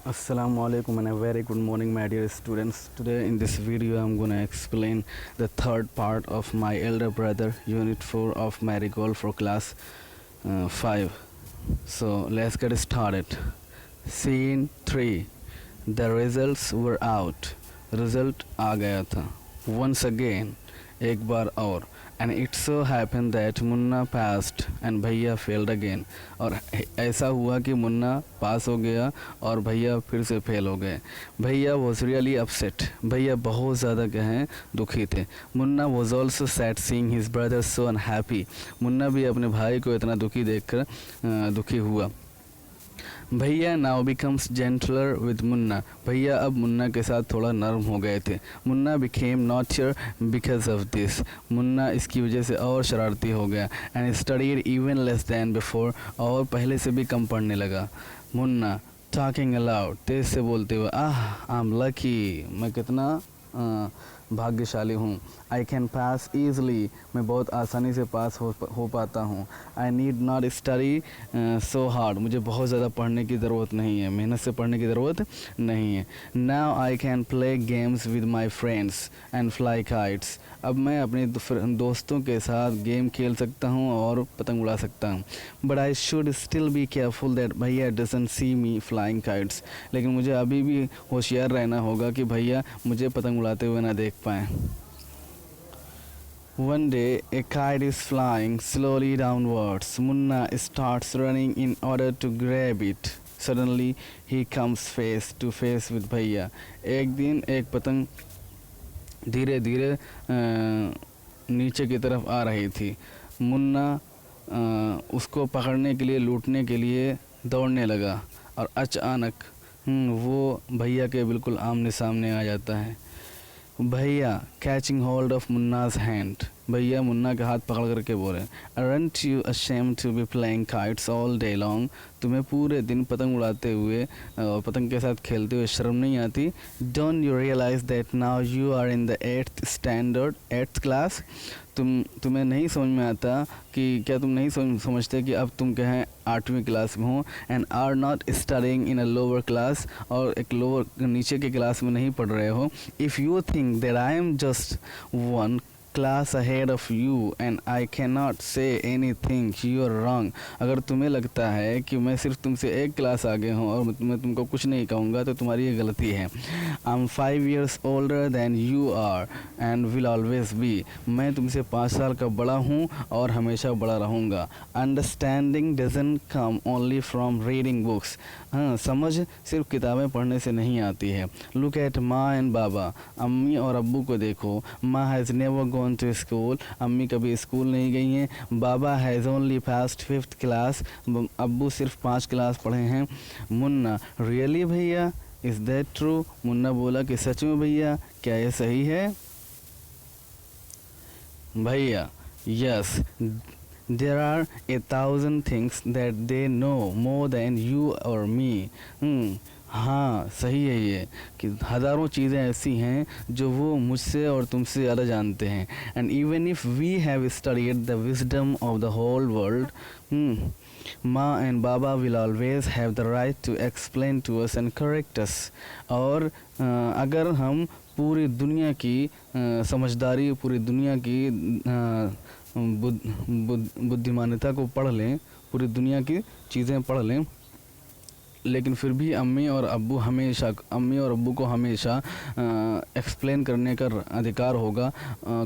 Assalamu alaikum and a very good morning, my dear students. Today in this video I'm gonna explain the third part of my elder brother unit 4 of Marigold for class 5. So let's get started. Scene 3. The results were out. Result आ गया था. Once again, एक बार और. And it so happened that Munna passed and भैया failed again. और ऐसा हुआ कि मुन्ना पास हो गया और भैया फिर से फेल हो गए. भैया was really upset. भैया बहुत ज़्यादा कहें दुखी थे. Munna was also sad seeing his brother so unhappy. Munna भी अपने भाई को इतना दुखी देखकर दुखी हुआ. भैया now becomes gentler with Munna. भैया अब मुन्ना के साथ थोड़ा नर्म हो गए थे. Munna became naughtier because of this. Munna इसकी वजह से और शरारती हो गया. And studied even less than before. और पहले से भी कम पढ़ने लगा. मुन्ना टॉकिंग अलाउड, तेज से बोलते हुए, आई एम लकी, मैं कितना भाग्यशाली हूँ. आई कैन पास ईज़ली, मैं बहुत आसानी से पास हो पाता हूँ. I need not study so hard, मुझे बहुत ज़्यादा पढ़ने की ज़रूरत नहीं है, मेहनत से पढ़ने की ज़रूरत नहीं है. Now I can play games with my friends and fly kites. अब मैं अपने दोस्तों के साथ गेम खेल सकता हूँ और पतंग उड़ा सकता हूँ. But I should still be careful that भैया doesn't see me flying kites. लेकिन मुझे अभी भी होशियार रहना होगा कि भैया मुझे पतंग उड़ाते हुए ना देख पाएँ. One day, a kite is flying slowly downwards. Munna starts running in order to grab it. Suddenly, he comes face to face with भैया. एक दिन एक पतंग धीरे धीरे नीचे की तरफ आ रही थी. मुन्ना उसको पकड़ने के लिए, लूटने के लिए दौड़ने लगा और अचानक वो भैया के बिल्कुल आमने सामने आ जाता है. भैया catching hold of Munna's hand. भैया मुन्ना का हाथ पकड़ करके बोले, aren't you ashamed to be playing kites all day long. तुम्हें पूरे दिन पतंग उड़ाते हुए और पतंग के साथ खेलते हुए शर्म नहीं आती. Don't you realise that now you are in the 8th standard, 8th class. तुम्हें नहीं समझ में आता कि क्या तुम नहीं समझते कि अब तुम कहें 8वीं क्लास में हो. And are not studying in a lower class, और एक लोअर नीचे के क्लास में नहीं पढ़ रहे हो. If you think that I am just one class ahead of you and I cannot say anything, you are wrong. अगर तुम्हें लगता है कि मैं सिर्फ तुमसे एक क्लास आगे हूँ और मैं तुमको कुछ नहीं कहूँगा तो तुम्हारी ये गलती है. I'm 5 years older than you are and will always be. मैं तुमसे 5 साल का बड़ा हूँ और हमेशा बड़ा रहूँगा. Understanding doesn't come only from reading books. हाँ, समझ सिर्फ किताबें पढ़ने से नहीं आती है. Look at माँ and बाबा. अम्मी और अब्बू को देखो. माँ has never gone to school. अम्मी कभी स्कूल नहीं गई हैं. बाबा has only passed 5th class. अब्बू सिर्फ 5 क्लास पढ़े हैं. मुन्ना really भैया, is that true? मुन्ना बोला कि सच में भैया, क्या ये सही है? भैया yes, there are 1,000 things that they know more than you or me. हाँ सही है ये कि हज़ारों चीज़ें ऐसी हैं जो वो मुझसे और तुमसे ज़्यादा जानते हैं. And even if we have studied the wisdom of the whole world, माँ एंड बाबा will always have the right to explain to us and correct us. और अगर हम पूरी दुनिया की समझदारी, पूरी दुनिया की बुद्धिमानिता को पढ़ लें, पूरी दुनिया की चीज़ें पढ़ लें, लेकिन फिर भी अम्मी और अब्बू को हमेशा एक्सप्लेन करने का अधिकार होगा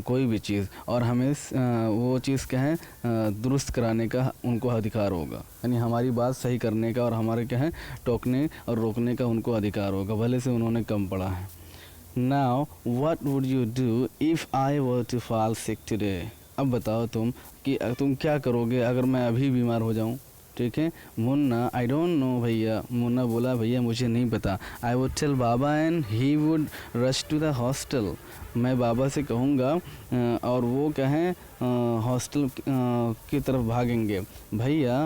कोई भी चीज़, और हमें वो चीज़ कहें दुरुस्त कराने का उनको अधिकार होगा. यानी हमारी बात सही करने का और हमारे कहें टोकने और रोकने का उनको अधिकार होगा, भले से उन्होंने कम पढ़ा है. Now what would you do if I were to fall sick today? अब बताओ तुम कि तुम क्या करोगे अगर मैं अभी बीमार हो जाऊं. ठीक है. मुन्ना आई डोंट नो भैया. मुन्ना बोला भैया मुझे नहीं पता. I would tell Baba and he would rush to the hostel. मैं बाबा से कहूँगा और वो कहें हॉस्टल की तरफ भागेंगे. भैया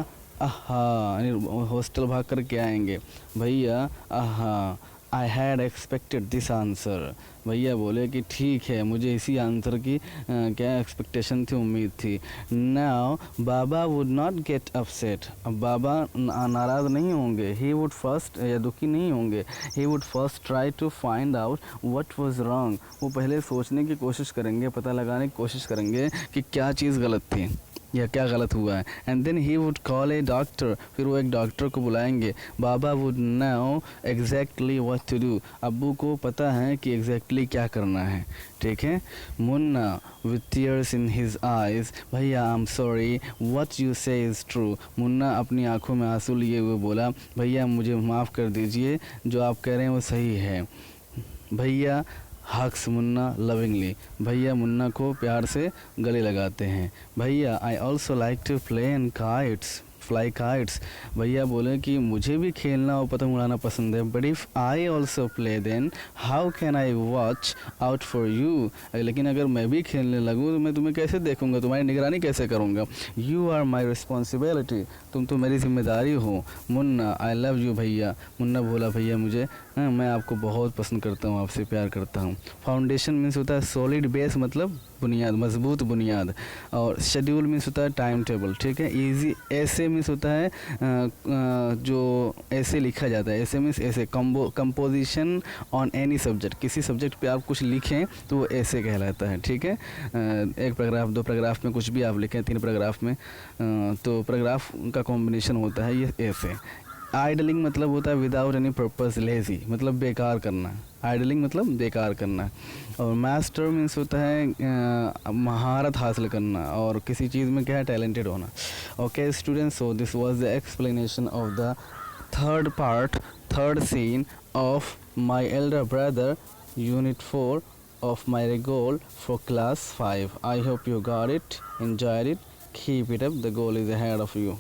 आहा, हॉस्टल भाग कर के आएंगे. भैया आहा, I had expected this answer. भैया बोले कि ठीक है, मुझे इसी आंसर की क्या एक्सपेक्टेशन थी, उम्मीद थी। Now Baba would not get upset. अब बाबा नाराज़ नहीं होंगे। ही वुड फर्स्ट, या दुखी नहीं होंगे। He would first try to find out what was wrong. वो पहले सोचने की कोशिश करेंगे, पता लगाने की कोशिश करेंगे कि क्या चीज़ गलत थी या क्या गलत हुआ है। And then he would call a doctor. फिर वो एक डॉक्टर को बुलाएंगे। बाबा would know exactly what to do. अब्बू को पता है कि एग्जैक्टली क्या करना है। ठीक है। Munna with tears in his eyes, भैया I am sorry, what you say is true. Munna अपनी आंखों में आंसू लिए हुए बोला, भैया मुझे माफ़ कर दीजिए, जो आप कह रहे हैं वो सही है। भैया हक्स मुन्ना लविंगली। भैया मुन्ना को प्यार से गले लगाते हैं। भैया I also like to play in kites, fly kites. भैया बोले कि मुझे भी खेलना और पतंग उड़ाना पसंद है। But if I also play then how can I watch out for you. लेकिन अगर मैं भी खेलने लगूँ तो मैं तुम्हें कैसे देखूँगा, तुम्हारी निगरानी कैसे करूँगा। यू आर माई रिस्पॉन्सिबिलिटी, तुम तो मेरी जिम्मेदारी हो। मुन्ना आई लव यू भैया। मुन्ना बोला, भैया मुझे मैं आपको बहुत पसंद करता हूँ, आपसे प्यार करता हूँ। फाउंडेशन मीन्स होता है सॉलिड बेस, मतलब बुनियाद, मजबूत बुनियाद। और शेड्यूल मीन्स होता है टाइम टेबल। ठीक है। ईजी ऐसे मीन्स होता है जो ऐसे लिखा जाता है। ऐसे मीन्स ऐसे कंपोजिशन ऑन एनी सब्जेक्ट, किसी सब्जेक्ट पे आप कुछ लिखें तो वो ऐसे कहलाता है। ठीक है। एक पैराग्राफ, दो पैराग्राफ में कुछ भी आप लिखें, तीन पैराग्राफ में, तो पैराग्राफ का कॉम्बिनेशन होता है ये ऐसे। आइडलिंग मतलब होता है विदाउट एनी पर्पस, लेजी मतलब बेकार करना। आइडलिंग मतलब बेकार करना। और मास्टर मीन्स होता है महारत हासिल करना, और किसी चीज़ में क्या है, टैलेंटेड होना। Okay students, so this was the explanation of the third part, third scene of my elder brother, unit 4 of my goal for class 5. I hope you got it, enjoyed it, keep it up, the goal is ahead of you.